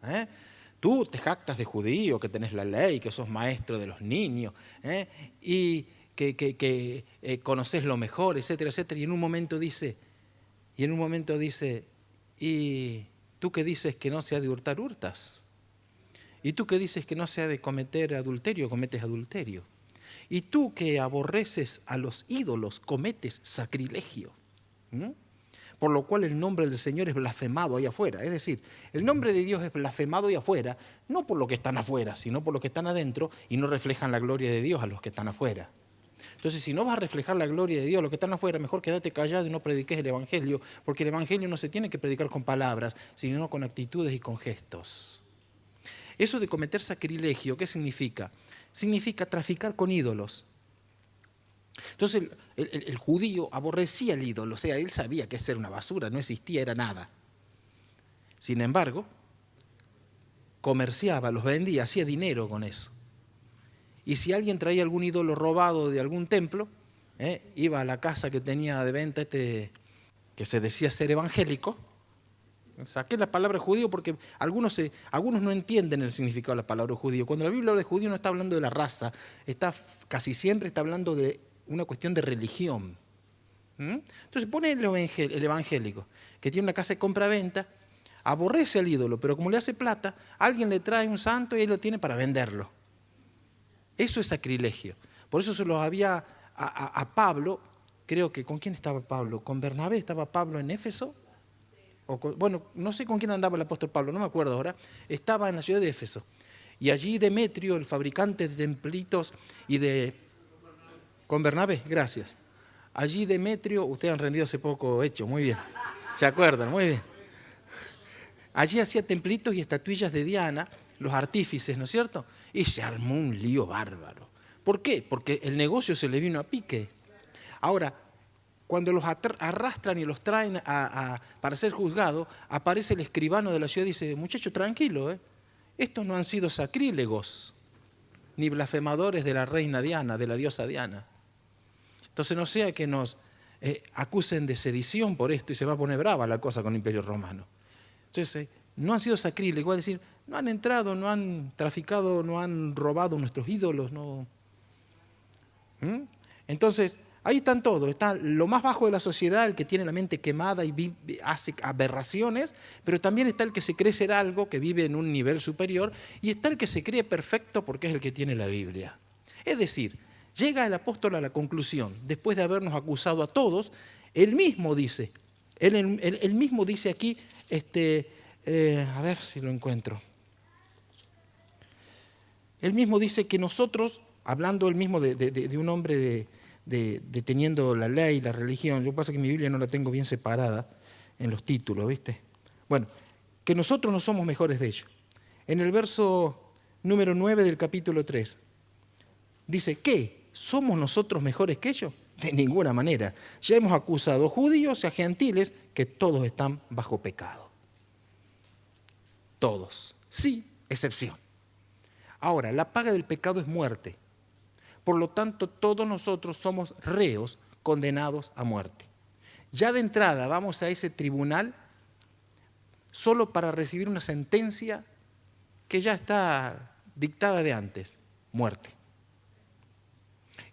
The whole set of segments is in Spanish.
¿eh? Tú te jactas de judío, que tenés la ley, que sos maestro de los niños, y que conocés lo mejor, etcétera, etcétera. Y en un momento dice, y tú que dices que no se ha de hurtar, hurtas. Y tú que dices que no se ha de cometer adulterio, cometes adulterio. Y tú que aborreces a los ídolos, cometes sacrilegio. Por lo cual el nombre del Señor es blasfemado ahí afuera. Es decir, el nombre de Dios es blasfemado ahí afuera, no por los que están afuera, sino por los que están adentro y no reflejan la gloria de Dios a los que están afuera. Entonces, si no vas a reflejar la gloria de Dios a los que están afuera, mejor quédate callado y no prediques el Evangelio, porque el Evangelio no se tiene que predicar con palabras, sino con actitudes y con gestos. Eso de cometer sacrilegio, ¿qué significa? Significa traficar con ídolos. Entonces el judío aborrecía el ídolo, o sea, él sabía que eso era una basura, no existía, era nada. Sin embargo, comerciaba, los vendía, hacía dinero con eso. Y si alguien traía algún ídolo robado de algún templo, iba a la casa que tenía de venta que se decía ser evangélico. Saqué la palabra judío porque algunos no entienden el significado de la palabra judío. Cuando la Biblia habla de judío no está hablando de la raza, casi siempre está hablando de una cuestión de religión. Entonces pone el evangélico, que tiene una casa de compra-venta, aborrece al ídolo, pero como le hace plata, alguien le trae un santo y él lo tiene para venderlo. Eso es sacrilegio. Por eso se los había a Pablo, creo que, ¿con quién estaba Pablo? ¿Con Bernabé estaba Pablo en Éfeso? Bueno, no sé con quién andaba el apóstol Pablo, no me acuerdo ahora. Estaba en la ciudad de Éfeso. Y allí Demetrio, el fabricante de templitos con Bernabé, gracias. Allí Demetrio, ustedes han rendido hace poco hecho, muy bien. ¿Se acuerdan? Muy bien. Allí hacía templitos y estatuillas de Diana, los artífices, ¿no es cierto? Y se armó un lío bárbaro. ¿Por qué? Porque el negocio se le vino a pique. Ahora, cuando los arrastran y los traen para ser juzgados, aparece el escribano de la ciudad y dice, muchacho, tranquilo, estos no han sido sacrílegos, ni blasfemadores de la reina Diana, de la diosa Diana. Entonces no sea que nos acusen de sedición por esto y se va a poner brava la cosa con el Imperio Romano. Entonces, no han sido sacrílegos, es decir, no han entrado, no han traficado, no han robado nuestros ídolos, no. Entonces, ahí están todos, está lo más bajo de la sociedad, el que tiene la mente quemada y hace aberraciones, pero también está el que se cree ser algo, que vive en un nivel superior, y está el que se cree perfecto porque es el que tiene la Biblia. Es decir, llega el apóstol a la conclusión, después de habernos acusado a todos, él mismo dice aquí, a ver si lo encuentro. Él mismo dice que nosotros, hablando él mismo de un hombre teniendo la ley, la religión, yo pasa que mi Biblia no la tengo bien separada en los títulos, ¿viste? Bueno, que nosotros no somos mejores de ellos. En el verso número 9 del capítulo 3, dice, ¿qué? ¿Somos nosotros mejores que ellos? De ninguna manera. Ya hemos acusado a judíos y a gentiles que todos están bajo pecado. Todos, sí, excepción. Ahora, la paga del pecado es muerte. Por lo tanto, todos nosotros somos reos condenados a muerte. Ya de entrada vamos a ese tribunal solo para recibir una sentencia que ya está dictada de antes, muerte.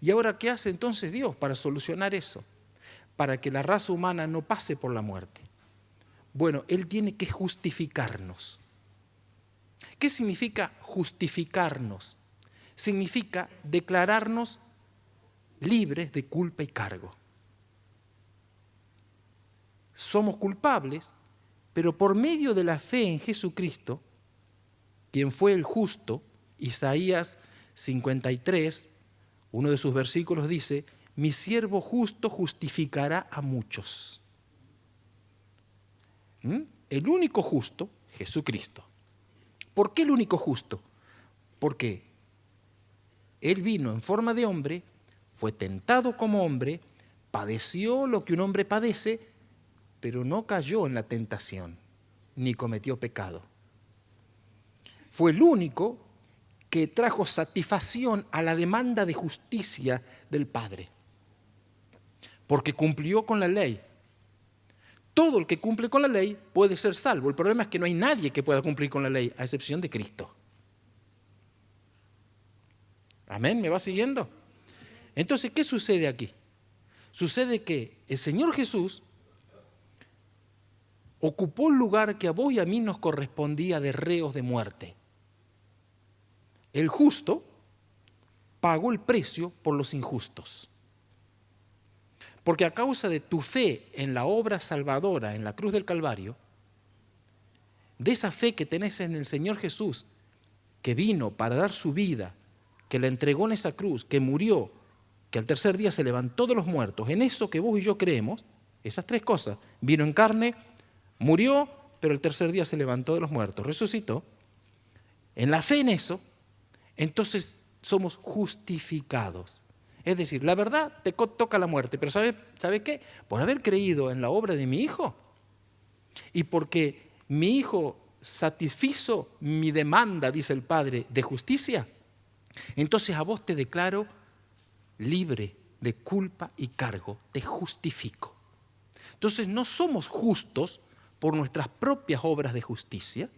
¿Y ahora qué hace entonces Dios para solucionar eso? Para que la raza humana no pase por la muerte. Bueno, Él tiene que justificarnos. ¿Qué significa justificarnos? Significa declararnos libres de culpa y cargo. Somos culpables, pero por medio de la fe en Jesucristo, quien fue el justo, Isaías 53, uno de sus versículos dice, mi siervo justo justificará a muchos. El único justo, Jesucristo. ¿Por qué el único justo? Porque Él vino en forma de hombre, fue tentado como hombre, padeció lo que un hombre padece, pero no cayó en la tentación, ni cometió pecado. Fue el único que trajo satisfacción a la demanda de justicia del Padre, porque cumplió con la ley. Todo el que cumple con la ley puede ser salvo. El problema es que no hay nadie que pueda cumplir con la ley, a excepción de Cristo. Amén, ¿me va siguiendo? Entonces, ¿qué sucede aquí? Sucede que el Señor Jesús ocupó el lugar que a vos y a mí nos correspondía de reos de muerte. El justo pagó el precio por los injustos. Porque a causa de tu fe en la obra salvadora en la cruz del Calvario, de esa fe que tenés en el Señor Jesús, que vino para dar su vida, que la entregó en esa cruz, que murió, que al tercer día se levantó de los muertos, en eso que vos y yo creemos, esas tres cosas, vino en carne, murió, pero el tercer día se levantó de los muertos, resucitó. En la fe en eso, entonces somos justificados. Es decir, la verdad te toca la muerte, pero ¿sabe qué? Por haber creído en la obra de mi Hijo y porque mi Hijo satisfizo mi demanda, dice el Padre, de justicia, entonces a vos te declaro libre de culpa y cargo, te justifico. Entonces no somos justos por nuestras propias obras de justicia,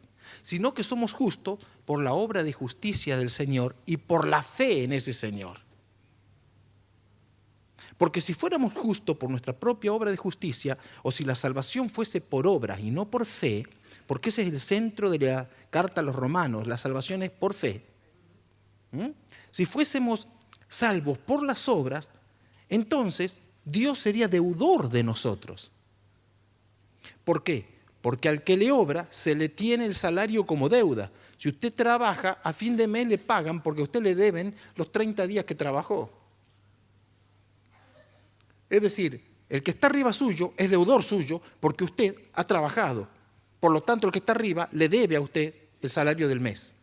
sino que somos justos por la obra de justicia del Señor y por la fe en ese Señor. Porque si fuéramos justos por nuestra propia obra de justicia, o si la salvación fuese por obras y no por fe, porque ese es el centro de la carta a los romanos, la salvación es por fe. Si fuésemos salvos por las obras, entonces Dios sería deudor de nosotros. ¿Por qué? Porque al que le obra se le tiene el salario como deuda. Si usted trabaja, a fin de mes le pagan porque a usted le deben los 30 días que trabajó. Es decir, el que está arriba suyo es deudor suyo porque usted ha trabajado. Por lo tanto, el que está arriba le debe a usted el salario del mes.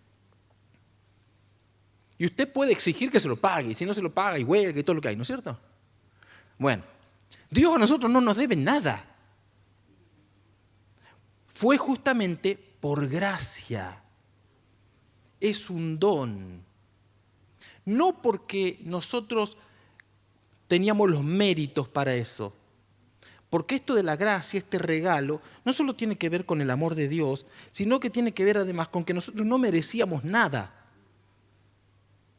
Y usted puede exigir que se lo pague, y si no se lo paga, y huelga y todo lo que hay, ¿no es cierto? Bueno, Dios a nosotros no nos debe nada. Fue justamente por gracia. Es un don. No porque nosotros teníamos los méritos para eso. Porque esto de la gracia, este regalo, no solo tiene que ver con el amor de Dios, sino que tiene que ver además con que nosotros no merecíamos nada.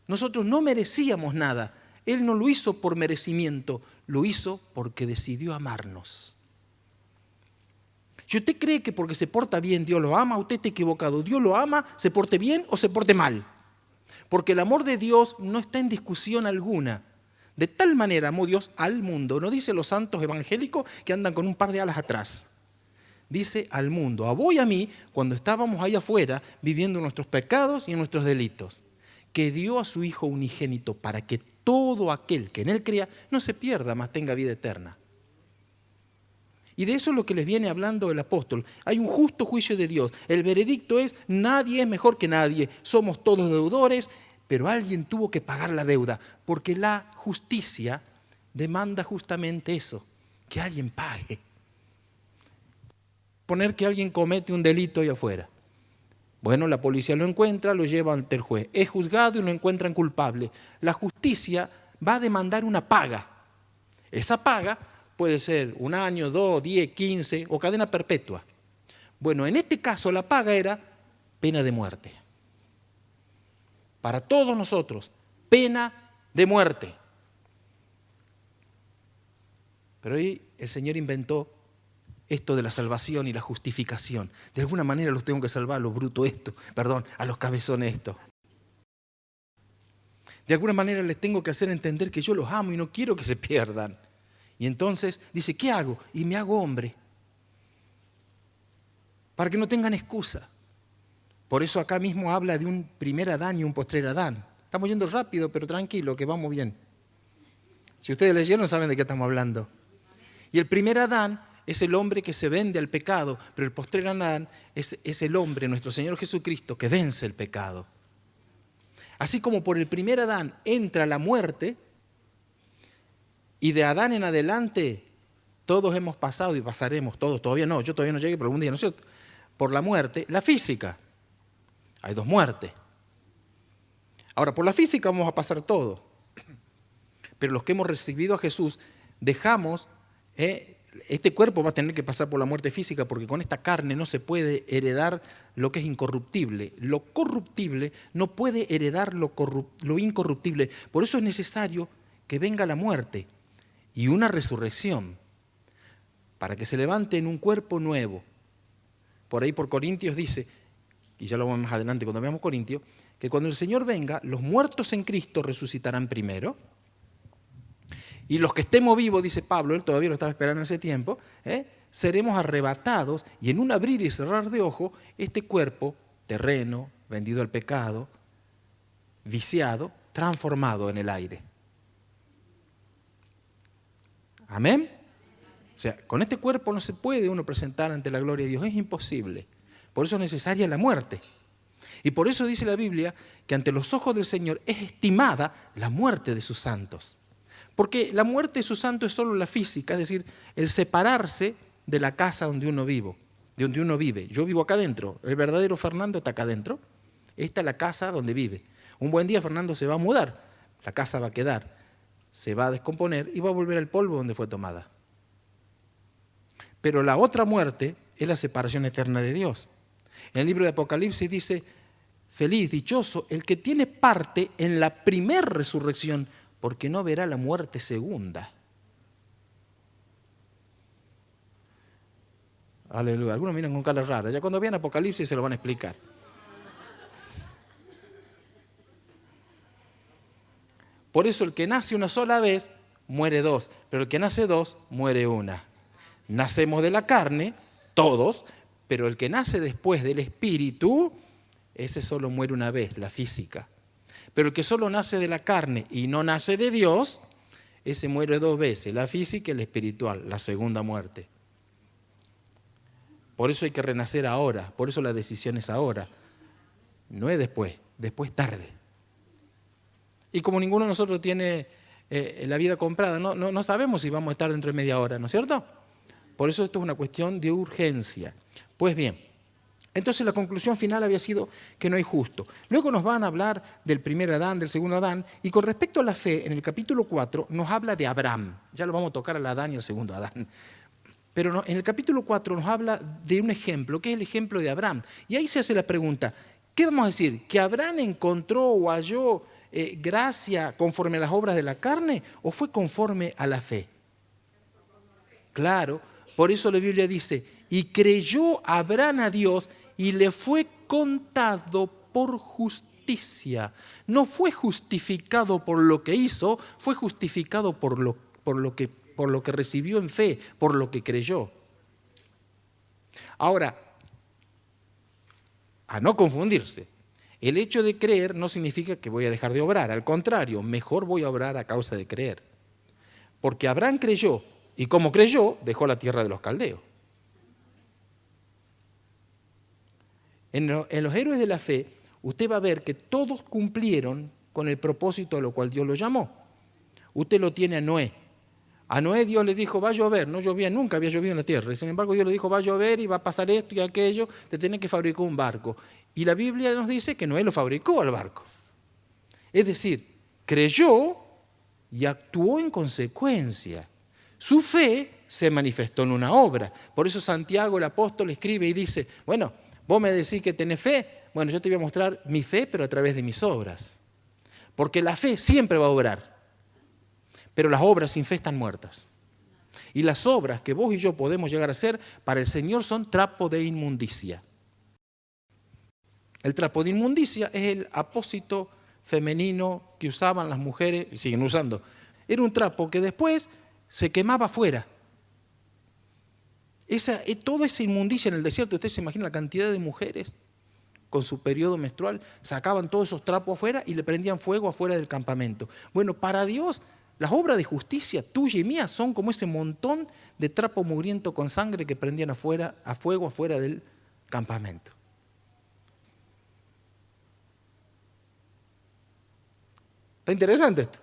Nosotros no merecíamos nada. Él no lo hizo por merecimiento, lo hizo porque decidió amarnos. Si usted cree que porque se porta bien Dios lo ama, usted está equivocado. Dios lo ama, se porte bien o se porte mal. Porque el amor de Dios no está en discusión alguna. De tal manera amó Dios al mundo. No dice los santos evangélicos que andan con un par de alas atrás. Dice al mundo, a vos y a mí, cuando estábamos ahí afuera viviendo nuestros pecados y nuestros delitos, que dio a su Hijo unigénito para que todo aquel que en Él crea no se pierda, mas tenga vida eterna. Y de eso es lo que les viene hablando el apóstol. Hay un justo juicio de Dios. El veredicto es, nadie es mejor que nadie. Somos todos deudores, pero alguien tuvo que pagar la deuda. Porque la justicia demanda justamente eso, que alguien pague. Poner que alguien comete un delito allá afuera. Bueno, la policía lo encuentra, lo lleva ante el juez. Es juzgado y lo encuentran culpable. La justicia va a demandar una paga. Esa paga puede ser 1 año, 2, 10, 15 o cadena perpetua. Bueno, en este caso la paga era pena de muerte. Para todos nosotros, pena de muerte. Pero ahí el Señor inventó esto de la salvación y la justificación. De alguna manera los tengo que salvar a los brutos esto, a los cabezones esto. De alguna manera les tengo que hacer entender que yo los amo y no quiero que se pierdan. Y entonces dice, ¿qué hago? Y me hago hombre. Para que no tengan excusa. Por eso acá mismo habla de un primer Adán y un postrer Adán. Estamos yendo rápido, pero tranquilo, que vamos bien. Si ustedes leyeron, saben de qué estamos hablando. Y el primer Adán es el hombre que se vende al pecado, pero el postrer Adán es el hombre, nuestro Señor Jesucristo, que vence el pecado. Así como por el primer Adán entra la muerte, y de Adán en adelante todos hemos pasado y pasaremos, todos, todavía no, yo todavía no llegué, pero algún día, ¿no es cierto? Por la muerte, la física. Hay 2 muertes. Ahora, por la física vamos a pasar todo. Pero los que hemos recibido a Jesús, dejamos este cuerpo va a tener que pasar por la muerte física porque con esta carne no se puede heredar lo que es incorruptible. Lo corruptible no puede heredar lo incorruptible. Por eso es necesario que venga la muerte y una resurrección para que se levante en un cuerpo nuevo. Por ahí por Corintios dice, y ya lo vamos más adelante cuando veamos Corintios, que cuando el Señor venga, los muertos en Cristo resucitarán primero. Y los que estemos vivos, dice Pablo, él todavía lo estaba esperando en ese tiempo, seremos arrebatados y en un abrir y cerrar de ojo, este cuerpo terreno, vendido al pecado, viciado, transformado en el aire. ¿Amén? O sea, con este cuerpo no se puede uno presentar ante la gloria de Dios, es imposible. Por eso es necesaria la muerte. Y por eso dice la Biblia que ante los ojos del Señor es estimada la muerte de sus santos. Porque la muerte de sus santos es solo la física, es decir, el separarse de la casa donde uno vive. Yo vivo acá adentro, el verdadero Fernando está acá adentro. Esta es la casa donde vive. Un buen día Fernando se va a mudar, la casa va a quedar, se va a descomponer y va a volver al polvo donde fue tomada. Pero la otra muerte es la separación eterna de Dios. En el libro de Apocalipsis dice, feliz, dichoso, el que tiene parte en la primer resurrección, porque no verá la muerte segunda. Aleluya. Algunos miran con cara rara. Ya cuando vean Apocalipsis se lo van a explicar. Por eso el que nace una sola vez, muere dos. Pero el que nace dos, muere una. Nacemos de la carne, todos, pero el que nace después del Espíritu, ese solo muere una vez, la física. Pero el que solo nace de la carne y no nace de Dios, ese muere dos veces, la física y la espiritual, la segunda muerte. Por eso hay que renacer ahora, por eso la decisión es ahora, no es después tarde. Y como ninguno de nosotros tiene la vida comprada, no sabemos si vamos a estar dentro de media hora, ¿no es cierto? Por eso esto es una cuestión de urgencia. Pues bien, entonces la conclusión final había sido que no hay justo. Luego nos van a hablar del primer Adán, del segundo Adán, y con respecto a la fe, en el capítulo 4 nos habla de Abraham. Ya lo vamos a tocar al Adán y al segundo Adán. Pero no, en el capítulo 4 nos habla de un ejemplo, que es el ejemplo de Abraham. Y ahí se hace la pregunta, ¿qué vamos a decir? ¿Que Abraham encontró o halló gracia conforme a las obras de la carne o fue conforme a la fe? Claro, por eso la Biblia dice, y creyó Abraham a Dios y le fue contado por justicia. No fue justificado por lo que hizo, fue justificado por lo que recibió en fe, por lo que creyó. Ahora, a no confundirse, el hecho de creer no significa que voy a dejar de obrar, al contrario, mejor voy a obrar a causa de creer. Porque Abraham creyó, y como creyó, dejó la tierra de los caldeos. En los héroes de la fe, usted va a ver que todos cumplieron con el propósito a lo cual Dios los llamó. Usted lo tiene a Noé. A Noé Dios le dijo, va a llover. No llovía, nunca había llovido en la tierra. Sin embargo, Dios le dijo, va a llover y va a pasar esto y aquello. Te tiene que fabricar un barco. Y la Biblia nos dice que Noé lo fabricó al barco. Es decir, creyó y actuó en consecuencia. Su fe se manifestó en una obra. Por eso Santiago, el apóstol, escribe y dice, bueno, vos me decís que tenés fe, bueno, yo te voy a mostrar mi fe, pero a través de mis obras. Porque la fe siempre va a obrar, pero las obras sin fe están muertas. Y las obras que vos y yo podemos llegar a hacer para el Señor son trapo de inmundicia. El trapo de inmundicia es el apósito femenino que usaban las mujeres, y siguen usando. Era un trapo que después se quemaba afuera. Toda esa inmundicia en el desierto, usted se imagina la cantidad de mujeres con su periodo menstrual, sacaban todos esos trapos afuera y le prendían fuego afuera del campamento. Bueno, para Dios, las obras de justicia tuya y mía son como ese montón de trapo mugriento con sangre que prendían a fuego afuera del campamento. ¿Está interesante esto?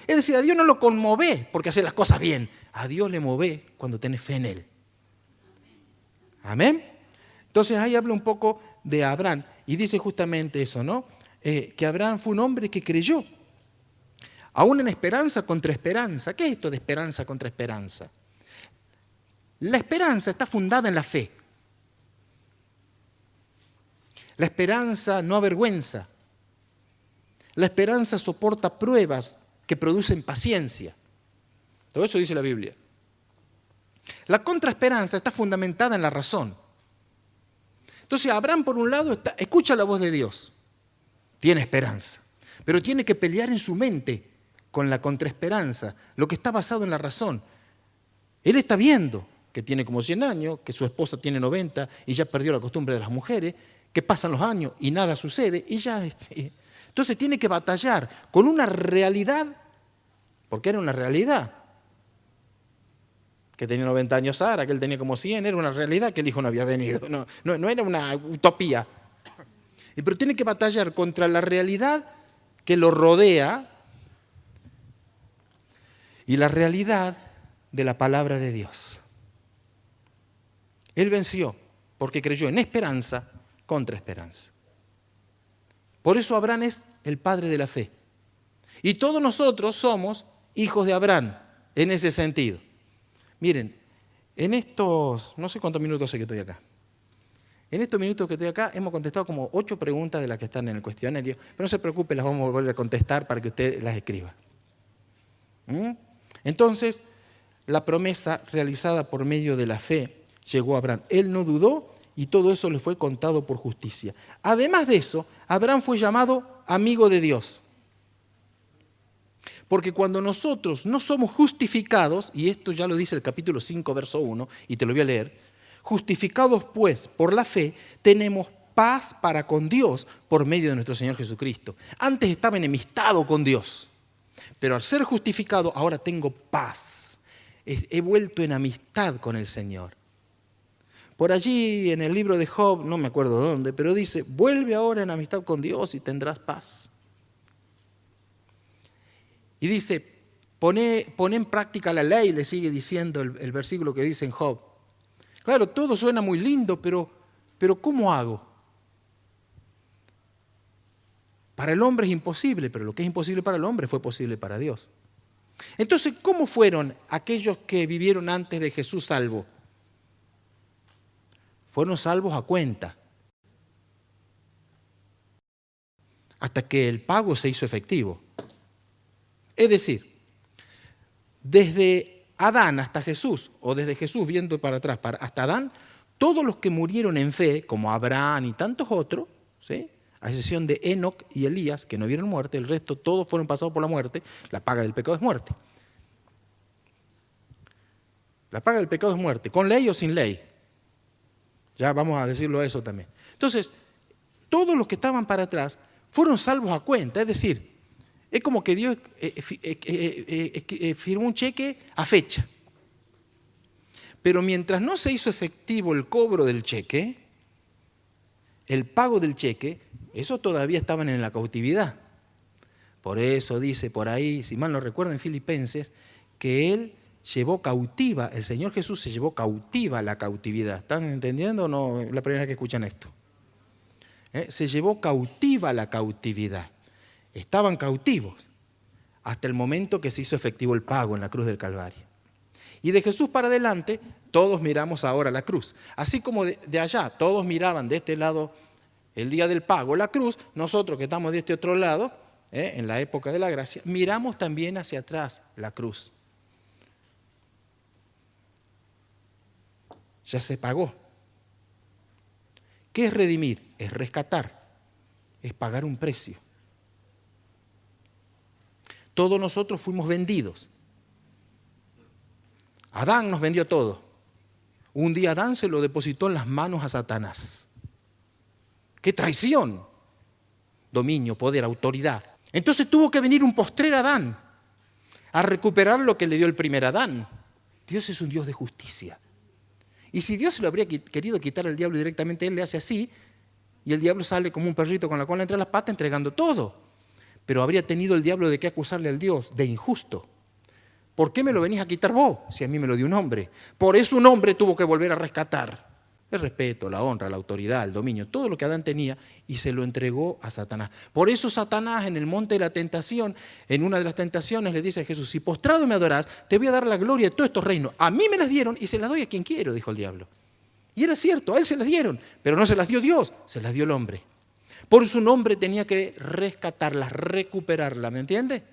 Es decir, a Dios no lo conmueve porque hace las cosas bien. A Dios le mueve cuando tenés fe en Él. Amén. Entonces ahí habla un poco de Abraham y dice justamente eso, ¿no? Que Abraham fue un hombre que creyó. Aún en esperanza contra esperanza. ¿Qué es esto de esperanza contra esperanza? La esperanza está fundada en la fe. La esperanza no avergüenza. La esperanza soporta pruebas que producen paciencia. Todo eso dice la Biblia. La contraesperanza está fundamentada en la razón. Entonces Abraham, por un lado, escucha la voz de Dios. Tiene esperanza. Pero tiene que pelear en su mente con la contraesperanza, lo que está basado en la razón. Él está viendo que tiene como 100 años, que su esposa tiene 90 y ya perdió la costumbre de las mujeres, que pasan los años y nada sucede y ya... Entonces tiene que batallar con una realidad, porque era una realidad. Que tenía 90 años Sara, que él tenía como 100, era una realidad que el hijo no había venido, no era una utopía. Pero tiene que batallar contra la realidad que lo rodea y la realidad de la palabra de Dios. Él venció porque creyó en esperanza contra esperanza. Por eso Abraham es el padre de la fe. Y todos nosotros somos hijos de Abraham en ese sentido. Miren, en estos, no sé cuántos minutos hace que estoy acá. En estos minutos que estoy acá hemos contestado como 8 preguntas de las que están en el cuestionario, pero no se preocupe, las vamos a volver a contestar para que usted las escriba. Entonces, la promesa realizada por medio de la fe llegó a Abraham. Él no dudó y todo eso le fue contado por justicia. Además de eso, Abraham fue llamado amigo de Dios. Porque cuando nosotros no somos justificados, y esto ya lo dice el capítulo 5, verso 1, y te lo voy a leer, justificados pues por la fe, tenemos paz para con Dios por medio de nuestro Señor Jesucristo. Antes estaba enemistado con Dios, pero al ser justificado ahora tengo paz. He vuelto en amistad con el Señor. Por allí en el libro de Job, no me acuerdo dónde, pero dice, vuelve ahora en amistad con Dios y tendrás paz. Y dice, pone en práctica la ley, le sigue diciendo el versículo que dice en Job. Claro, todo suena muy lindo, pero ¿cómo hago? Para el hombre es imposible, pero lo que es imposible para el hombre fue posible para Dios. Entonces, ¿cómo fueron aquellos que vivieron antes de Jesús salvos? Fueron salvos a cuenta, hasta que el pago se hizo efectivo. Es decir, desde Adán hasta Jesús, o desde Jesús viendo para atrás hasta Adán, todos los que murieron en fe, como Abraham y tantos otros, ¿sí?, a excepción de Enoc y Elías, que no vieron muerte, el resto todos fueron pasados por la muerte. La paga del pecado es muerte. La paga del pecado es muerte, con ley o sin ley. Ya vamos a decirlo eso también. Entonces, todos los que estaban para atrás fueron salvos a cuenta, es decir, es como que Dios firmó un cheque a fecha. Pero mientras no se hizo efectivo el cobro del cheque, el pago del cheque, esos todavía estaban en la cautividad. Por eso dice por ahí, si mal no recuerdo en Filipenses, que Él llevó cautiva, el Señor Jesús se llevó cautiva la cautividad. ¿Están entendiendo o no? Es la primera vez que escuchan esto. Se llevó cautiva la cautividad. Estaban cautivos hasta el momento que se hizo efectivo el pago en la cruz del Calvario. Y de Jesús para adelante, todos miramos ahora la cruz. Así como de allá, todos miraban de este lado el día del pago, la cruz, nosotros que estamos de este otro lado, en la época de la gracia, miramos también hacia atrás la cruz. Ya se pagó. ¿Qué es redimir? Es rescatar, es pagar un precio. Todos nosotros fuimos vendidos. Adán nos vendió todo. Un día Adán se lo depositó en las manos a Satanás. ¡Qué traición! Dominio, poder, autoridad. Entonces tuvo que venir un postrer Adán a recuperar lo que le dio el primer Adán. Dios es un Dios de justicia. Y si Dios se lo habría querido quitar al diablo directamente, Él le hace así, y el diablo sale como un perrito con la cola entre las patas entregando todo. Pero habría tenido el diablo de qué acusarle al Dios, de injusto. ¿Por qué me lo venís a quitar vos, si a mí me lo dio un hombre? Por eso un hombre tuvo que volver a rescatar. El respeto, la honra, la autoridad, el dominio, todo lo que Adán tenía, y se lo entregó a Satanás. Por eso Satanás en el monte de la tentación, en una de las tentaciones le dice a Jesús: si postrado me adorás, te voy a dar la gloria de todos estos reinos. A mí me las dieron y se las doy a quien quiero, dijo el diablo. Y era cierto, a él se las dieron, pero no se las dio Dios, se las dio el hombre. Por su nombre tenía que rescatarlas, recuperarlas, ¿me entiende?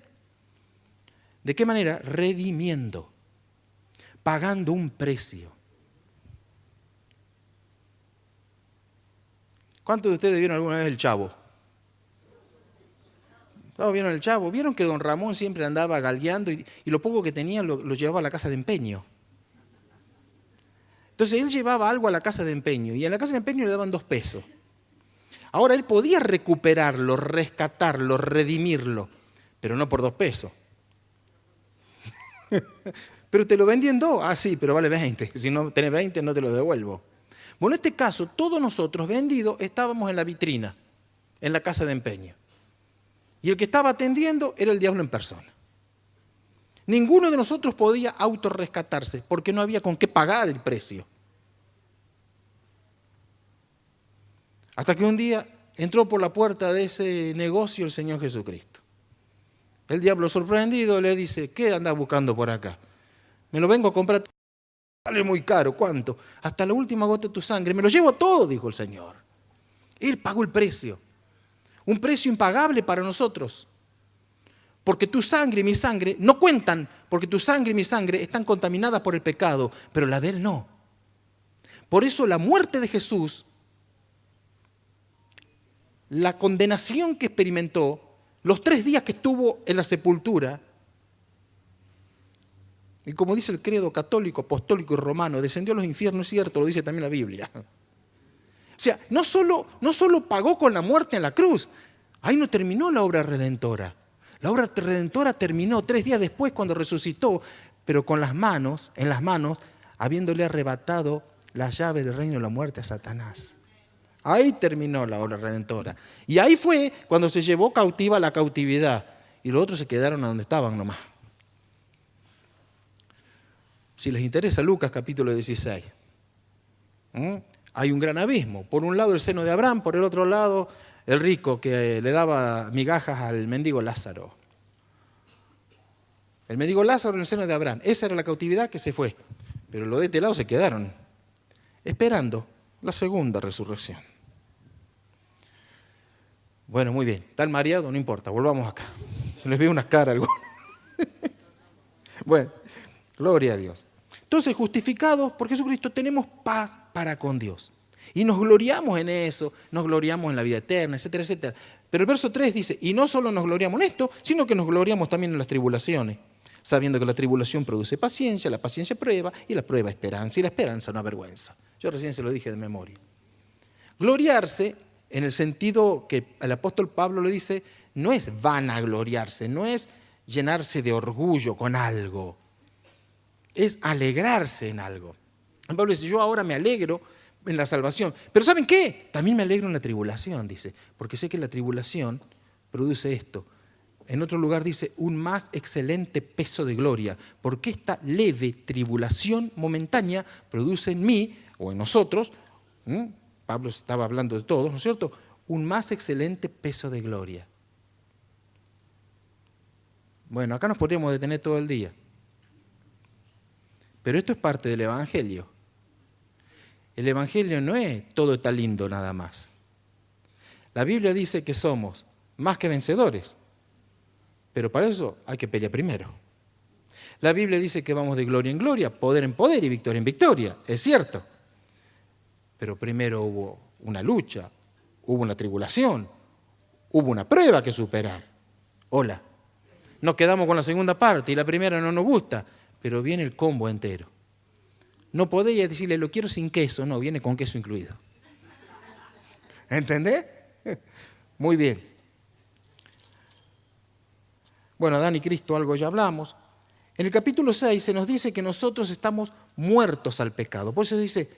¿De qué manera? Redimiendo, pagando un precio. ¿Cuántos de ustedes vieron alguna vez El Chavo? ¿Todos vieron El Chavo? ¿Vieron que don Ramón siempre andaba galgueando y lo poco que tenía lo llevaba a la casa de empeño? Entonces él llevaba algo a la casa de empeño y en la casa de empeño le daban 2 pesos. Ahora él podía recuperarlo, rescatarlo, redimirlo, pero no por 2 pesos. Pero te lo vendí en 2. Ah, sí, pero vale 20. Si no tenés 20 no te lo devuelvo. Bueno, en este caso, todos nosotros vendidos estábamos en la vitrina, en la casa de empeño. Y el que estaba atendiendo era el diablo en persona. Ninguno de nosotros podía autorrescatarse porque no había con qué pagar el precio. Hasta que un día entró por la puerta de ese negocio el Señor Jesucristo. El diablo sorprendido le dice: ¿qué andas buscando por acá? Me lo vengo a comprar. Vale muy caro, ¿cuánto? Hasta la última gota de tu sangre. Me lo llevo todo, dijo el Señor. Él pagó el precio. Un precio impagable para nosotros. Porque tu sangre y mi sangre no cuentan, porque tu sangre y mi sangre están contaminadas por el pecado, pero la de Él no. Por eso la muerte de Jesús, la condenación que experimentó, los 3 días que estuvo en la sepultura, y como dice el credo católico, apostólico y romano, descendió a los infiernos, es cierto, lo dice también la Biblia. O sea, no solo pagó con la muerte en la cruz, ahí no terminó la obra redentora. La obra redentora terminó 3 días después cuando resucitó, pero con las manos, en las manos, habiéndole arrebatado las llaves del reino de la muerte a Satanás. Ahí terminó la obra redentora. Y ahí fue cuando se llevó cautiva la cautividad y los otros se quedaron a donde estaban nomás. Si les interesa, Lucas capítulo 16. Hay un gran abismo. Por un lado el seno de Abraham, por el otro lado el rico que le daba migajas al mendigo Lázaro. El mendigo Lázaro en el seno de Abraham. Esa era la cautividad que se fue. Pero los de este lado se quedaron esperando la segunda resurrección. Bueno, muy bien. ¿Están mareados? No importa, volvamos acá. Les veo unas caras algunas. Bueno, gloria a Dios. Entonces, justificados por Jesucristo, tenemos paz para con Dios. Y nos gloriamos en eso, nos gloriamos en la vida eterna, etcétera, etcétera. Pero el verso 3 dice: y no solo nos gloriamos en esto, sino que nos gloriamos también en las tribulaciones, sabiendo que la tribulación produce paciencia, la paciencia prueba, y la prueba esperanza, y la esperanza no avergüenza. Yo recién se lo dije de memoria. Gloriarse, en el sentido que el apóstol Pablo lo dice, no es vanagloriarse, no es llenarse de orgullo con algo, es alegrarse en algo. Pablo dice: yo ahora me alegro en la salvación, pero ¿saben qué? También me alegro en la tribulación, dice, porque sé que la tribulación produce esto. En otro lugar dice: un más excelente peso de gloria, porque esta leve tribulación momentánea produce en mí, o en nosotros, Pablo estaba hablando de todos, ¿no es cierto?, un más excelente peso de gloria. Bueno, acá nos podríamos detener todo el día. Pero esto es parte del Evangelio. El Evangelio no es todo está lindo nada más. La Biblia dice que somos más que vencedores, pero para eso hay que pelear primero. La Biblia dice que vamos de gloria en gloria, poder en poder y victoria en victoria, es cierto. Pero primero hubo una lucha, hubo una tribulación, hubo una prueba que superar. Hola, nos quedamos con la segunda parte y la primera no nos gusta, pero viene el combo entero. No podéis decirle: lo quiero sin queso, no, viene con queso incluido. ¿Entendés? Muy bien. Bueno, Adán y Cristo algo ya hablamos. En el capítulo 6 se nos dice que nosotros estamos muertos al pecado. Por eso dice,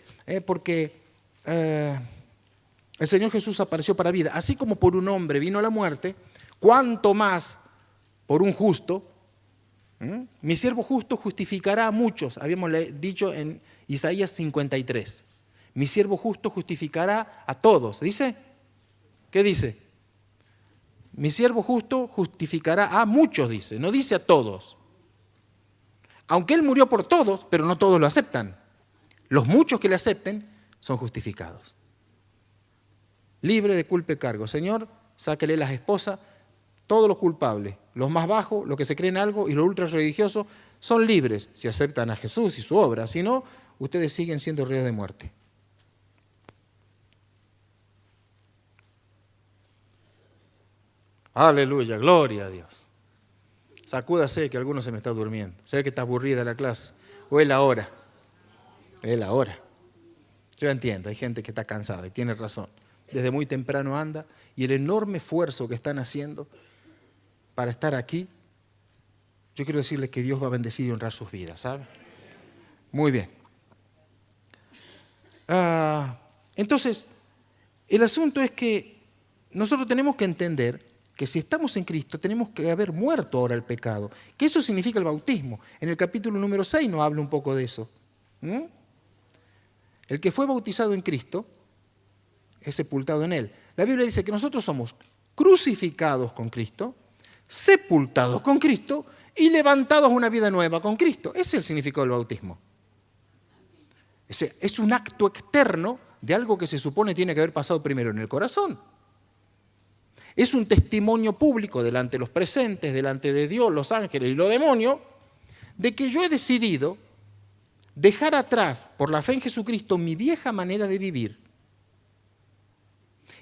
porque el Señor Jesús apareció para vida. Así como por un hombre vino la muerte, ¿cuánto más por un justo? Mi siervo justo justificará a muchos, habíamos dicho en Isaías 53. Mi siervo justo justificará a todos. ¿Dice? ¿Qué dice? Mi siervo justo justificará a muchos, dice. No dice a todos. Aunque Él murió por todos, pero no todos lo aceptan. Los muchos que le acepten son justificados. Libre de culpa y cargo. Señor, sáquele las esposas. Todos los culpables, los más bajos, los que se creen algo y los ultra religiosos, son libres si aceptan a Jesús y su obra. Si no, ustedes siguen siendo reos de muerte. Aleluya, gloria a Dios. Sacúdase que alguno se me está durmiendo. Sé que está aburrida la clase. O es la hora. Es la hora. Yo entiendo, hay gente que está cansada y tiene razón. Desde muy temprano anda y el enorme esfuerzo que están haciendo para estar aquí, yo quiero decirles que Dios va a bendecir y honrar sus vidas, ¿sabe? Muy bien. Entonces, el asunto es que nosotros tenemos que entender que si estamos en Cristo tenemos que haber muerto ahora el pecado. Que eso significa el bautismo. En el capítulo número 6 nos habla un poco de eso. El que fue bautizado en Cristo es sepultado en Él. La Biblia dice que nosotros somos crucificados con Cristo, sepultados con Cristo y levantados a una vida nueva con Cristo. Ese es el significado del bautismo. Es un acto externo de algo que se supone tiene que haber pasado primero en el corazón. Es un testimonio público delante de los presentes, delante de Dios, los ángeles y los demonios, de que yo he decidido dejar atrás, por la fe en Jesucristo, mi vieja manera de vivir.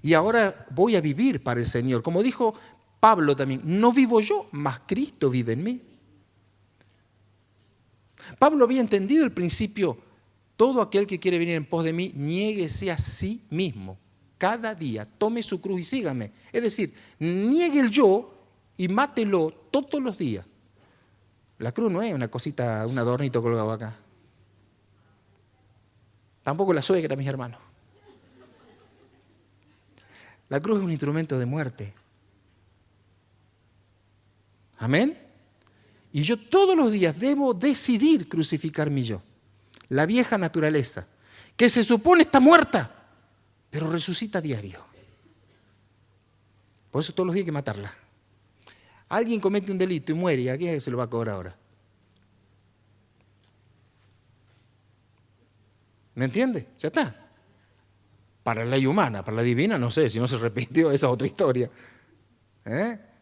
Y ahora voy a vivir para el Señor. Como dijo Pablo también, no vivo yo, mas Cristo vive en mí. Pablo había entendido el principio, todo aquel que quiere venir en pos de mí, niéguese a sí mismo. Cada día, tome su cruz y sígame. Es decir, niegue el yo y mátelo todos los días. La cruz no es una cosita, un adornito colgado acá. Tampoco la suegra, mis hermanos. La cruz es un instrumento de muerte. Amén. Y yo todos los días debo decidir crucificar mi yo. La vieja naturaleza, que se supone está muerta, pero resucita a diario. Por eso todos los días hay que matarla. Alguien comete un delito y muere, ¿y a quién se lo va a cobrar ahora? ¿Me entiende? Ya está. Para la ley humana, para la divina, no sé, si no se arrepintió, esa es otra historia.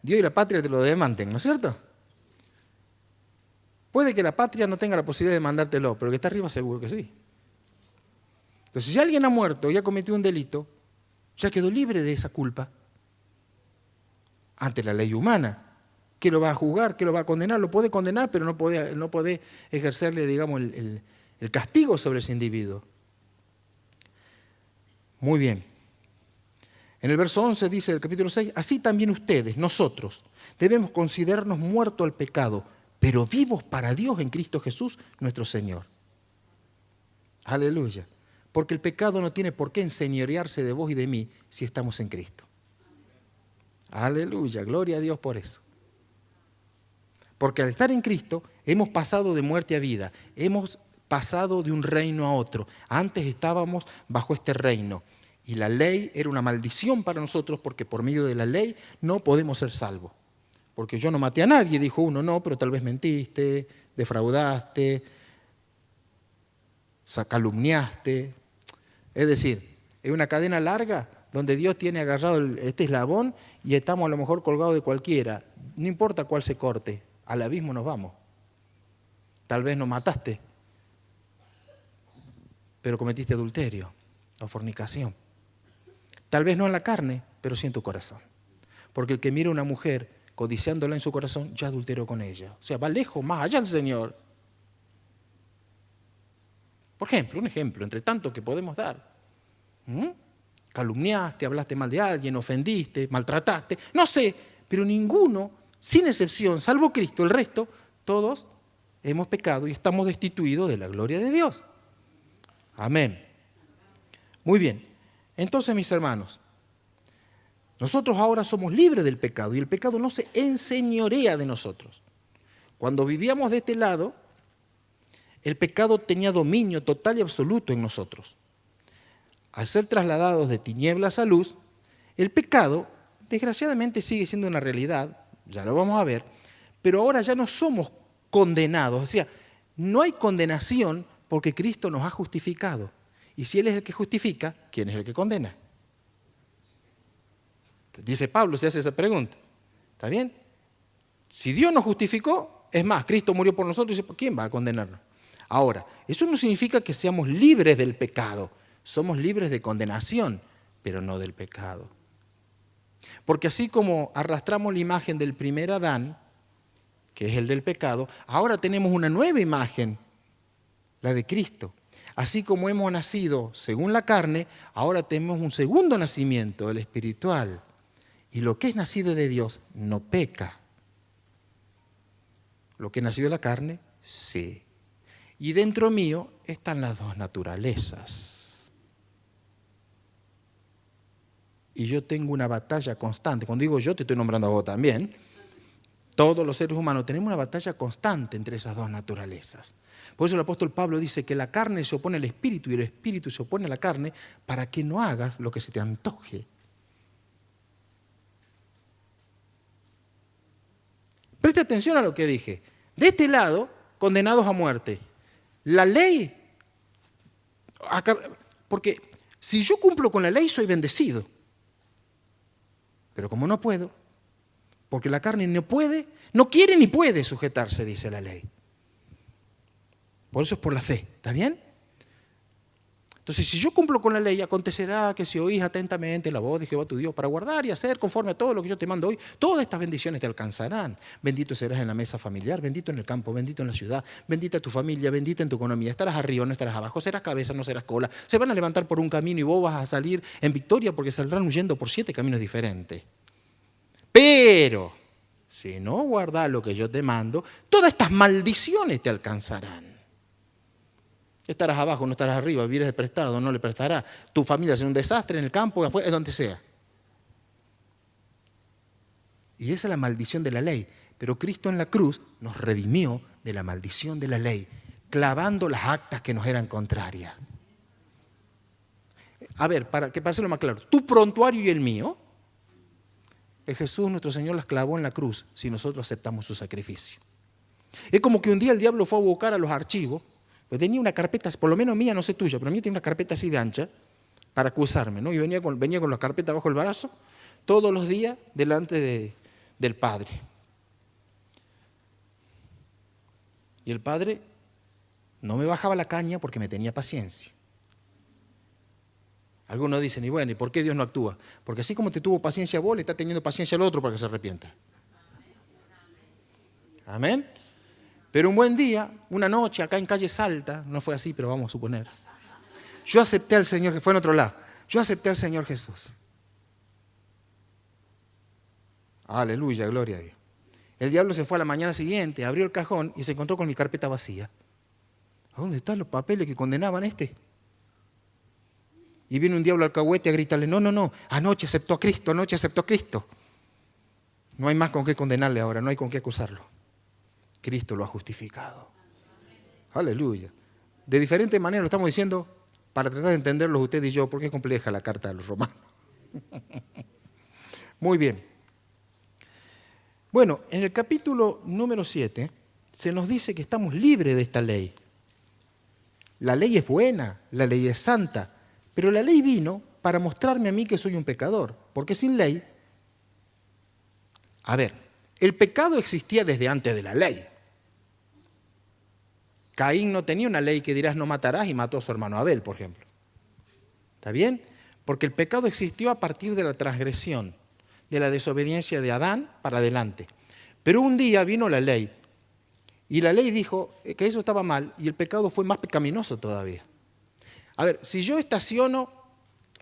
Dios y la patria te lo demanten, ¿no es cierto? Puede que la patria no tenga la posibilidad de mandártelo, pero que está arriba seguro que sí. Entonces, si alguien ha muerto y ha cometido un delito, ya quedó libre de esa culpa ante la ley humana. ¿Qué lo va a juzgar? ¿Qué lo va a condenar? Lo puede condenar, pero no puede ejercerle, digamos, el castigo sobre ese individuo. Muy bien. En el verso 11 dice del capítulo 6, así también ustedes, nosotros, debemos considerarnos muertos al pecado, pero vivos para Dios en Cristo Jesús, nuestro Señor. Aleluya. Porque el pecado no tiene por qué enseñorearse de vos y de mí si estamos en Cristo. Aleluya, gloria a Dios por eso. Porque al estar en Cristo hemos pasado de muerte a vida, hemos pasado de un reino a otro. Antes estábamos bajo este reino y la ley era una maldición para nosotros porque por medio de la ley no podemos ser salvos. Porque yo no maté a nadie, dijo uno, no, pero tal vez mentiste, defraudaste, calumniaste. Es decir, es una cadena larga donde Dios tiene agarrado este eslabón y estamos a lo mejor colgados de cualquiera. No importa cuál se corte, al abismo nos vamos. Tal vez nos mataste, pero cometiste adulterio o fornicación. Tal vez no en la carne, pero sí en tu corazón. Porque el que mira a una mujer codiciándola en su corazón, ya adulteró con ella. O sea, va lejos, más allá del Señor. Por ejemplo, un ejemplo, entre tantos que podemos dar. Calumniaste, hablaste mal de alguien, ofendiste, maltrataste, no sé, pero ninguno, sin excepción, salvo Cristo, el resto, todos hemos pecado y estamos destituidos de la gloria de Dios. Amén. Muy bien. Entonces, mis hermanos, nosotros ahora somos libres del pecado y el pecado no se enseñorea de nosotros. Cuando vivíamos de este lado, el pecado tenía dominio total y absoluto en nosotros. al ser trasladados de tinieblas a luz, el pecado, desgraciadamente, sigue siendo una realidad, ya lo vamos a ver, pero ahora ya no somos condenados, o sea, no hay condenación porque Cristo nos ha justificado. Y si Él es el que justifica, ¿quién es el que condena? Dice Pablo, se hace esa pregunta. ¿Está bien? Si Dios nos justificó, es más, Cristo murió por nosotros, y dice, ¿quién va a condenarnos? Ahora, eso no significa que seamos libres del pecado. Somos libres de condenación, pero no del pecado. Porque así como arrastramos la imagen del primer Adán, que es el del pecado, ahora tenemos una nueva imagen, la de Cristo. Así como hemos nacido según la carne, ahora tenemos un segundo nacimiento, el espiritual. Y lo que es nacido de Dios no peca. Lo que es nacido de la carne, sí. Y dentro mío están las dos naturalezas. Y yo tengo una batalla constante. Cuando digo yo, te estoy nombrando a vos también. Todos los seres humanos tenemos una batalla constante entre esas dos naturalezas. Por eso el apóstol Pablo dice que la carne se opone al espíritu y el espíritu se opone a la carne para que no hagas lo que se te antoje. Preste atención a lo que dije. De este lado, condenados a muerte. La ley, porque si yo cumplo con la ley soy bendecido. Pero como no puedo, porque la carne no puede, no quiere ni puede sujetarse, dice la ley. Por eso es por la fe, ¿está bien? Entonces, si yo cumplo con la ley, acontecerá que si oís atentamente la voz de Jehová tu Dios para guardar y hacer conforme a todo lo que yo te mando hoy, todas estas bendiciones te alcanzarán. Bendito serás en la mesa familiar, bendito en el campo, bendito en la ciudad, bendita tu familia, bendita en tu economía. Estarás arriba, no estarás abajo, serás cabeza, no serás cola. Se van a levantar por un camino y vos vas a salir en victoria porque saldrán huyendo por 7 caminos diferentes. Pero, si no guardás lo que yo te mando, todas estas maldiciones te alcanzarán. Estarás abajo, no estarás arriba, vivirás de prestado, no le prestarás. Tu familia será un desastre en el campo, afuera, en donde sea. Y esa es la maldición de la ley. Pero Cristo en la cruz nos redimió de la maldición de la ley, clavando las actas que nos eran contrarias. A ver, para hacerlo más claro, tu prontuario y el mío, el Jesús nuestro Señor las clavó en la cruz si nosotros aceptamos su sacrificio. Es como que un día el diablo fue a buscar a los archivos. Pues tenía una carpeta, por lo menos mía, no sé tuya, pero mía tenía una carpeta así de ancha para acusarme, ¿no? Y venía con la carpeta bajo el brazo todos los días delante del Padre. Y el Padre no me bajaba la caña porque me tenía paciencia. Algunos dicen, y bueno, ¿y por qué Dios no actúa? Porque así como te tuvo paciencia a vos, le está teniendo paciencia al otro para que se arrepienta. Amén. Pero un buen día, una noche, acá en calle Salta, no fue así, pero vamos a suponer, yo acepté al Señor, que fue en otro lado, yo acepté al Señor Jesús. Aleluya, gloria a Dios. El diablo se fue a la mañana siguiente, abrió el cajón y se encontró con mi carpeta vacía. ¿A dónde están los papeles que condenaban a este? Y viene un diablo alcahuete a gritarle, no, anoche aceptó a Cristo, anoche aceptó a Cristo. No hay más con qué condenarle ahora, no hay con qué acusarlo. Cristo lo ha justificado. Aleluya. De diferente manera lo estamos diciendo para tratar de entenderlo usted y yo, porque es compleja la carta de los romanos. Muy bien. Bueno, en el capítulo número 7 se nos dice que estamos libres de esta ley. La ley es buena, la ley es santa, pero la ley vino para mostrarme a mí que soy un pecador, porque sin ley, el pecado existía desde antes de la ley. Caín no tenía una ley que dirás no matarás y mató a su hermano Abel, por ejemplo. ¿Está bien? Porque el pecado existió a partir de la transgresión, de la desobediencia de Adán para adelante. Pero un día vino la ley y la ley dijo que eso estaba mal y el pecado fue más pecaminoso todavía. A ver, si yo estaciono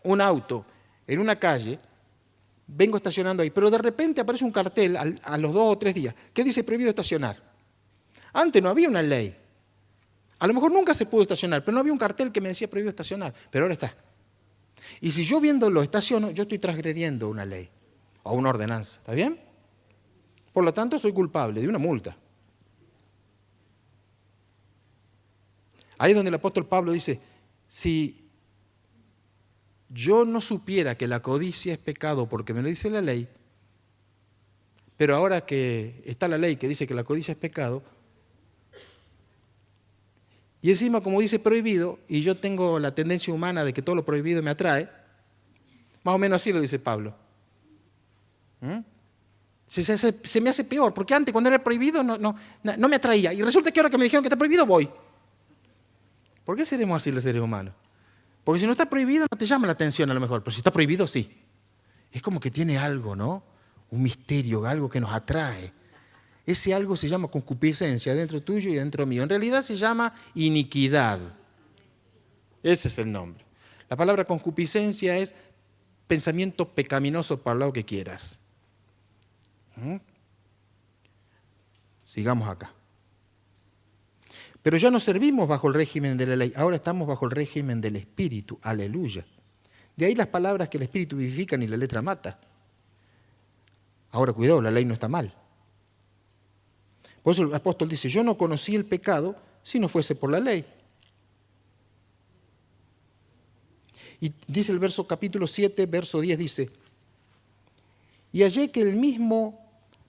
un auto en una calle, vengo estacionando ahí, pero de repente aparece un cartel a los 2 o 3 días que dice prohibido estacionar. Antes no había una ley. A lo mejor nunca se pudo estacionar, pero no había un cartel que me decía prohibido estacionar, pero ahora está. Y si yo viéndolo estaciono, yo estoy transgrediendo una ley o una ordenanza, ¿está bien? Por lo tanto, soy culpable de una multa. Ahí es donde el apóstol Pablo dice, si yo no supiera que la codicia es pecado porque me lo dice la ley, pero ahora que está la ley que dice que la codicia es pecado, y encima como dice prohibido, y yo tengo la tendencia humana de que todo lo prohibido me atrae, más o menos así lo dice Pablo. Se me hace peor, porque antes cuando era prohibido no me atraía, y resulta que ahora que me dijeron que está prohibido voy. ¿Por qué seremos así los seres humanos? Porque si no está prohibido no te llama la atención a lo mejor, pero si está prohibido sí. Es como que tiene algo, ¿no? Un misterio, algo que nos atrae. Ese algo se llama concupiscencia dentro tuyo y dentro mío. En realidad se llama iniquidad. Ese es el nombre. La palabra concupiscencia es pensamiento pecaminoso para lo que quieras. Sigamos acá. Pero ya no servimos bajo el régimen de la ley, ahora estamos bajo el régimen del Espíritu. Aleluya. De ahí las palabras que el Espíritu vivifican y la letra mata. Ahora cuidado, la ley no está mal. Por eso el apóstol dice, yo no conocí el pecado si no fuese por la ley. Y dice el capítulo 7, verso 10, dice, y hallé que el mismo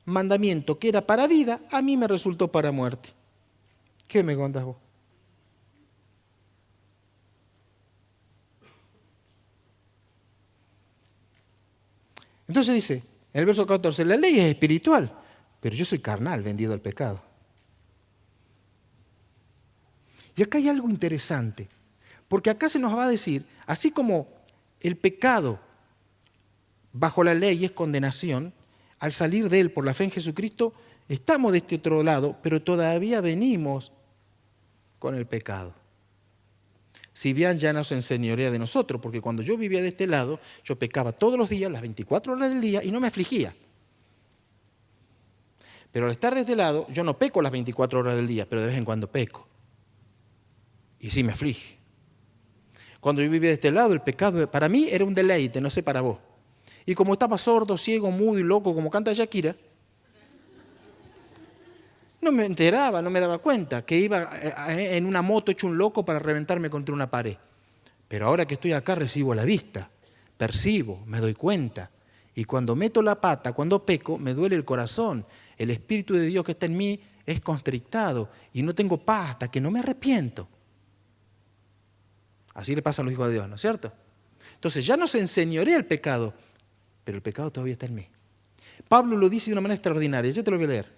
mandamiento que era para vida, a mí me resultó para muerte. ¿Qué me contás vos? Entonces dice, en el verso 14, la ley es espiritual, pero yo soy carnal, vendido al pecado. Y acá hay algo interesante, porque acá se nos va a decir, así como el pecado bajo la ley es condenación, al salir de él por la fe en Jesucristo, estamos de este otro lado, pero todavía venimos con el pecado. Si bien ya no se enseñorea de nosotros, porque cuando yo vivía de este lado, yo pecaba todos los días, las 24 horas del día, y no me afligía. Pero al estar de este lado, yo no peco las 24 horas del día, pero de vez en cuando peco. Y sí me aflige. Cuando yo vivía de este lado, el pecado para mí era un deleite, no sé para vos. Y como estaba sordo, ciego, mudo y loco, como canta Shakira, no me enteraba, no me daba cuenta que iba en una moto hecho un loco para reventarme contra una pared. Pero ahora que estoy acá recibo la vista, percibo, me doy cuenta. Y cuando meto la pata, cuando peco, me duele el corazón. El Espíritu de Dios que está en mí es constrictado y no tengo paz hasta que no me arrepiento. Así le pasa a los hijos de Dios, ¿no es cierto? Entonces ya no se enseñorea el pecado, pero el pecado todavía está en mí. Pablo lo dice de una manera extraordinaria, yo te lo voy a leer.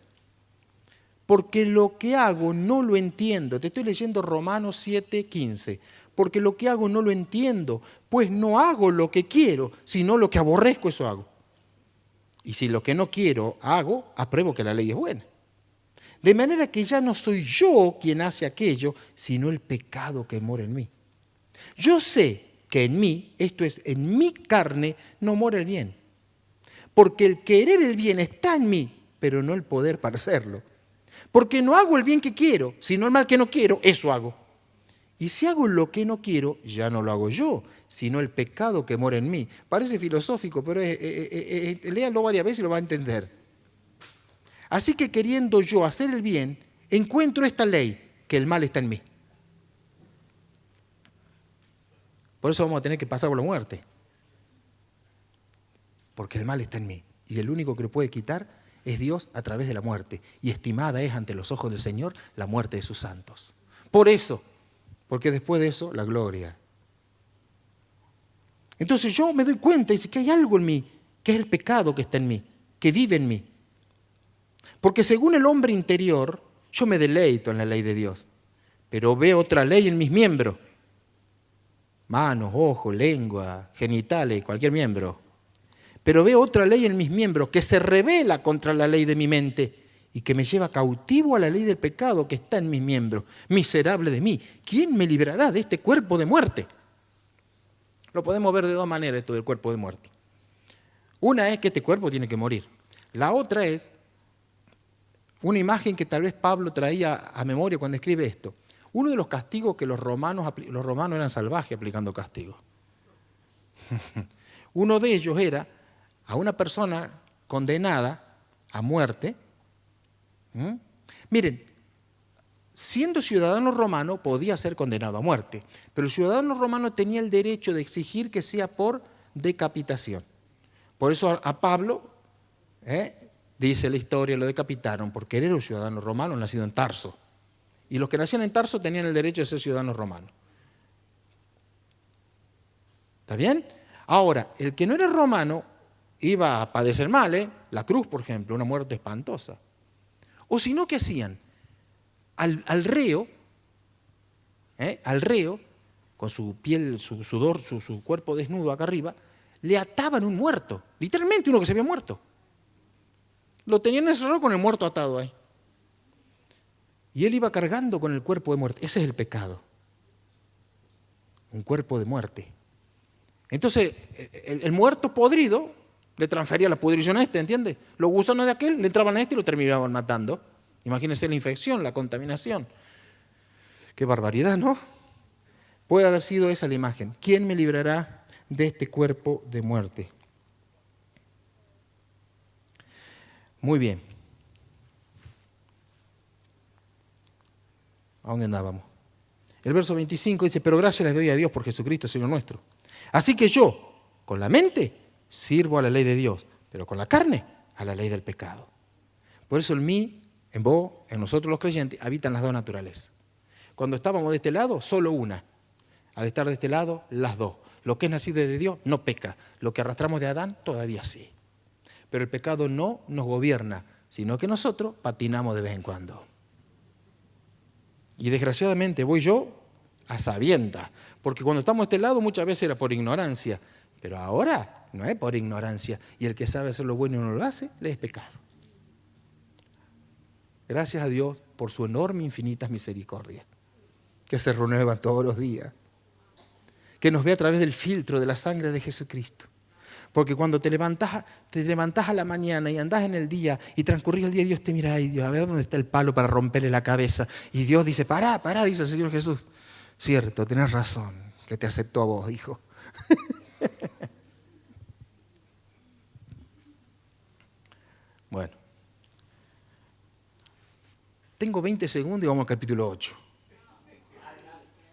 Porque lo que hago no lo entiendo. Te estoy leyendo Romanos 7:15. Porque lo que hago no lo entiendo, pues no hago lo que quiero, sino lo que aborrezco, eso hago. Y si lo que no quiero hago, apruebo que la ley es buena. De manera que ya no soy yo quien hace aquello, sino el pecado que mora en mí. Yo sé que en mí, esto es, en mi carne, no mora el bien. Porque el querer el bien está en mí, pero no el poder para hacerlo. Porque no hago el bien que quiero, sino el mal que no quiero, eso hago. Y si hago lo que no quiero, ya no lo hago yo, sino el pecado que mora en mí. Parece filosófico, pero léalo varias veces y lo va a entender. Así que queriendo yo hacer el bien, encuentro esta ley, que el mal está en mí. Por eso vamos a tener que pasar por la muerte. Porque el mal está en mí. Y el único que lo puede quitar es Dios a través de la muerte. Y estimada es ante los ojos del Señor la muerte de sus santos. Por eso, porque después de eso, la gloria. Entonces yo me doy cuenta y dice que hay algo en mí, que es el pecado que está en mí, que vive en mí. Porque según el hombre interior, yo me deleito en la ley de Dios. Pero veo otra ley en mis miembros. Manos, ojos, lengua, genitales, cualquier miembro. Pero veo otra ley en mis miembros que se rebela contra la ley de mi mente y que me lleva cautivo a la ley del pecado que está en mis miembros. Miserable de mí, ¿quién me librará de este cuerpo de muerte? Lo podemos ver de dos maneras esto del cuerpo de muerte. Una es que este cuerpo tiene que morir. La otra es una imagen que tal vez Pablo traía a memoria cuando escribe esto. Uno de los castigos que los romanos eran salvajes aplicando castigos. Uno de ellos era a una persona condenada a muerte. Miren, siendo ciudadano romano, podía ser condenado a muerte, pero el ciudadano romano tenía el derecho de exigir que sea por decapitación. Por eso a Pablo, dice la historia, lo decapitaron, porque él era un ciudadano romano nacido en Tarso. Y los que nacían en Tarso tenían el derecho de ser ciudadanos romanos. ¿Está bien? Ahora, el que no era romano iba a padecer mal, la cruz, por ejemplo, una muerte espantosa. O si no, ¿qué hacían? Al reo, con su piel, su sudor, su cuerpo desnudo acá arriba, le ataban un muerto, literalmente uno que se había muerto. Lo tenían encerrado con el muerto atado ahí. Y él iba cargando con el cuerpo de muerte. Ese es el pecado. Un cuerpo de muerte. Entonces, el muerto podrido le transfería la pudrición a este, ¿entiendes? Los gusanos de aquel le entraban a este y lo terminaban matando. Imagínense la infección, la contaminación. Qué barbaridad, ¿no? Puede haber sido esa la imagen. ¿Quién me librará de este cuerpo de muerte? Muy bien. ¿A dónde andábamos? El verso 25 dice, pero gracias les doy a Dios por Jesucristo, Señor nuestro. Así que yo, con la mente, sirvo a la ley de Dios, pero con la carne, a la ley del pecado. Por eso en mí, en vos, en nosotros los creyentes, habitan las dos naturalezas. Cuando estábamos de este lado, solo una. Al estar de este lado, las dos. Lo que es nacido de Dios no peca. Lo que arrastramos de Adán, todavía sí. Pero el pecado no nos gobierna, sino que nosotros patinamos de vez en cuando. Y desgraciadamente voy yo a sabiendas, porque cuando estamos de este lado muchas veces era por ignorancia, pero ahora no es por ignorancia, y el que sabe hacer lo bueno y no lo hace, le es pecado. Gracias a Dios por su enorme, infinitas misericordias, que se renuevan todos los días, que nos ve a través del filtro de la sangre de Jesucristo. Porque cuando te levantás a la mañana y andás en el día y transcurrís el día, Dios te mira, ay Dios, a ver dónde está el palo para romperle la cabeza. Y Dios dice, pará, dice el Señor Jesús. Cierto, tenés razón, que te aceptó a vos, hijo. Bueno. Tengo 20 segundos y vamos al capítulo 8.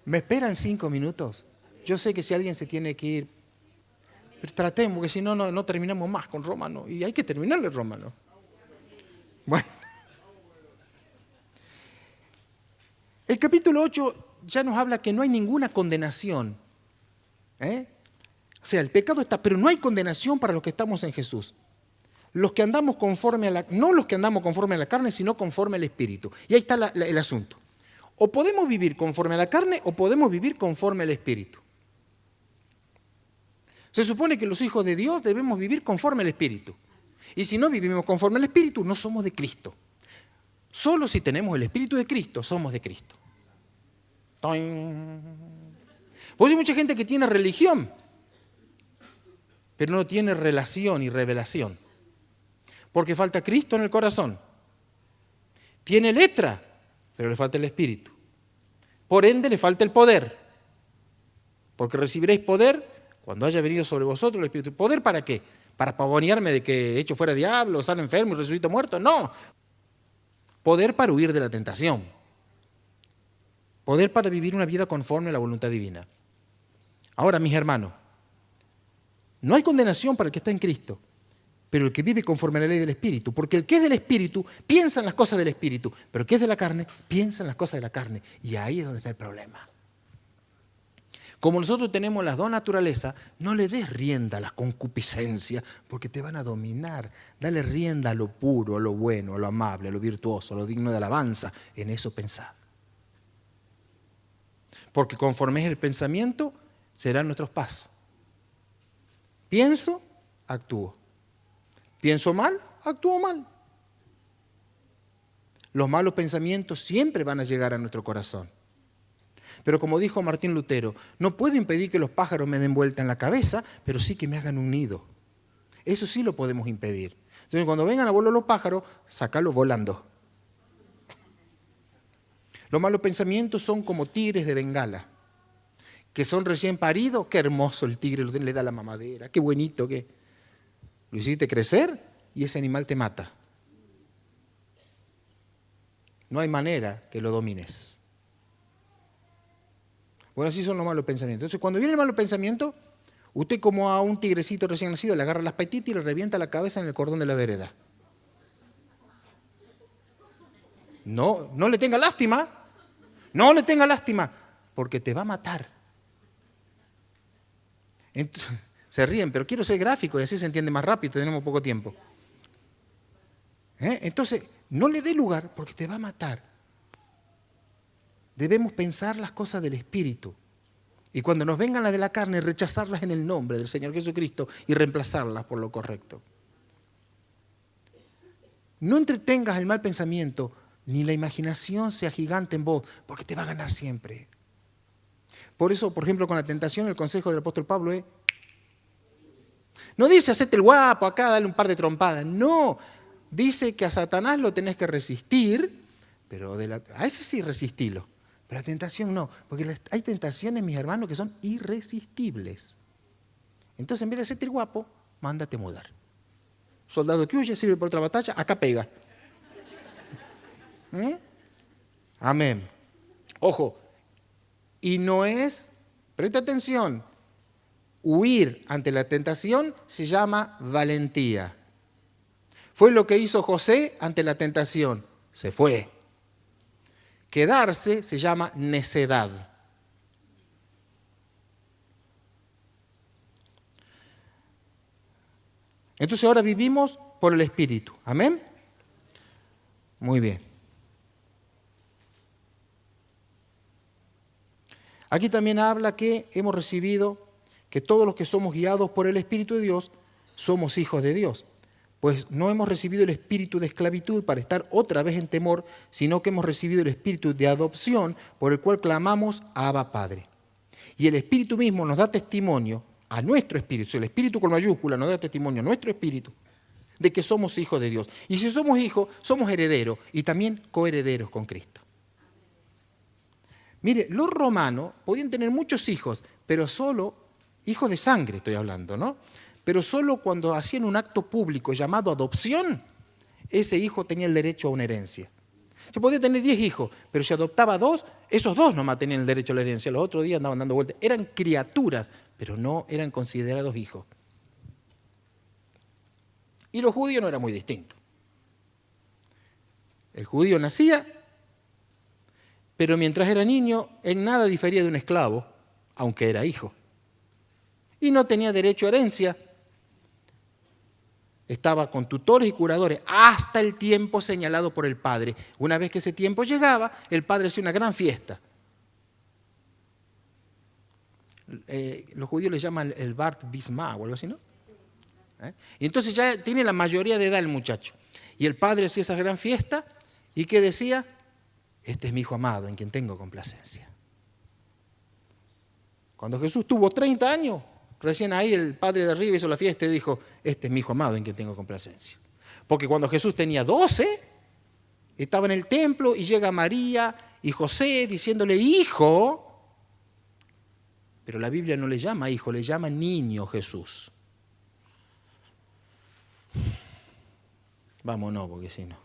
¿Me esperan 5 minutos? Yo sé que si alguien se tiene que ir, pero tratemos, porque si no, no terminamos más con Romano. Y hay que terminarle Romano. Bueno. El capítulo 8 ya nos habla que no hay ninguna condenación. O sea, el pecado está, pero no hay condenación para los que estamos en Jesús. Los que andamos conforme a la, no los que andamos conforme a la carne, sino conforme al Espíritu. Y ahí está el asunto. O podemos vivir conforme a la carne o podemos vivir conforme al Espíritu. Se supone que los hijos de Dios debemos vivir conforme al Espíritu. Y si no vivimos conforme al Espíritu, no somos de Cristo. Solo si tenemos el Espíritu de Cristo, somos de Cristo. Pues hay mucha gente que tiene religión, pero no tiene relación y revelación. Porque falta Cristo en el corazón. Tiene letra, pero le falta el Espíritu. Por ende, le falta el poder. Porque recibiréis poder cuando haya venido sobre vosotros el Espíritu. ¿Poder para qué? ¿Para pavonearme de que he hecho fuera diablo, sano enfermo y resucito muerto? No. Poder para huir de la tentación. Poder para vivir una vida conforme a la voluntad divina. Ahora, mis hermanos, no hay condenación para el que está en Cristo, pero el que vive conforme a la ley del Espíritu, porque el que es del Espíritu piensa en las cosas del Espíritu, pero el que es de la carne piensa en las cosas de la carne, y ahí es donde está el problema. Como nosotros tenemos las dos naturalezas, no le des rienda a la concupiscencia, porque te van a dominar. Dale rienda a lo puro, a lo bueno, a lo amable, a lo virtuoso, a lo digno de alabanza. En eso pensad. Porque conforme es el pensamiento, serán nuestros pasos. Pienso, actúo. Pienso mal, actúo mal. Los malos pensamientos siempre van a llegar a nuestro corazón. Pero como dijo Martín Lutero, no puedo impedir que los pájaros me den vuelta en la cabeza, pero sí que me hagan un nido. Eso sí lo podemos impedir. Entonces, cuando vengan a volar los pájaros, sacarlos volando. Los malos pensamientos son como tigres de Bengala, que son recién paridos. Qué hermoso el tigre, le da la mamadera, qué bonito que lo hiciste crecer y ese animal te mata. no hay manera que lo domines. Bueno, así son los malos pensamientos. Entonces, cuando viene el malo pensamiento, usted como a un tigrecito recién nacido le agarra las patitas y le revienta la cabeza en el cordón de la vereda. No, no le tenga lástima. No le tenga lástima, porque te va a matar. Entonces, se ríen, pero quiero ser gráfico y así se entiende más rápido, tenemos poco tiempo. Entonces, no le dé lugar porque te va a matar. Debemos pensar las cosas del Espíritu. Y cuando nos vengan las de la carne, rechazarlas en el nombre del Señor Jesucristo y reemplazarlas por lo correcto. No entretengas el mal pensamiento, ni la imaginación sea gigante en vos, porque te va a ganar siempre. Por eso, por ejemplo, con la tentación, el consejo del apóstol Pablo es, no dice hacete el guapo acá, dale un par de trompadas. No, dice que a Satanás lo tenés que resistir, pero a ese sí resistilo. Pero la tentación no, porque hay tentaciones, mis hermanos, que son irresistibles. Entonces, en vez de hacerte el guapo, mándate mudar. Soldado que huye, sirve por otra batalla, acá pega. Amén. Ojo, y no es, presta atención, huir ante la tentación se llama valentía. Fue lo que hizo José ante la tentación, se fue. Quedarse se llama necedad. Entonces ahora vivimos por el Espíritu. ¿Amén? Muy bien. Aquí también habla que hemos recibido, que todos los que somos guiados por el Espíritu de Dios somos hijos de Dios. Pues no hemos recibido el espíritu de esclavitud para estar otra vez en temor, sino que hemos recibido el espíritu de adopción por el cual clamamos Abba Padre. Y el Espíritu mismo nos da testimonio a nuestro espíritu, el Espíritu con mayúscula nos da testimonio a nuestro espíritu de que somos hijos de Dios. Y si somos hijos, somos herederos y también coherederos con Cristo. Mire, los romanos podían tener muchos hijos, pero solo, hijos de sangre estoy hablando, ¿no? Pero solo cuando hacían un acto público llamado adopción, ese hijo tenía el derecho a una herencia. Se podía tener 10 hijos, pero si adoptaba 2, esos 2 nomás tenían el derecho a la herencia. Los otros días andaban dando vueltas. Eran criaturas, pero no eran considerados hijos. Y los judíos no eran muy distintos. El judío nacía, pero mientras era niño, en nada difería de un esclavo, aunque era hijo. Y no tenía derecho a herencia. Estaba con tutores y curadores hasta el tiempo señalado por el padre. Una vez que ese tiempo llegaba, el padre hacía una gran fiesta. Los judíos le llaman el Bar Bismá o algo así, ¿no? Y entonces ya tiene la mayoría de edad el muchacho. Y el padre hacía esa gran fiesta y ¿qué decía? Este es mi hijo amado en quien tengo complacencia. Cuando Jesús tuvo 30 años, recién ahí el padre de arriba hizo la fiesta y dijo, este es mi hijo amado en quien tengo complacencia. Porque cuando Jesús tenía 12, estaba en el templo y llega María y José diciéndole hijo, pero la Biblia no le llama hijo, le llama niño Jesús. Vámonos, porque si no.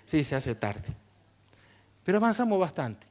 Sí, se hace tarde. Pero avanzamos bastante.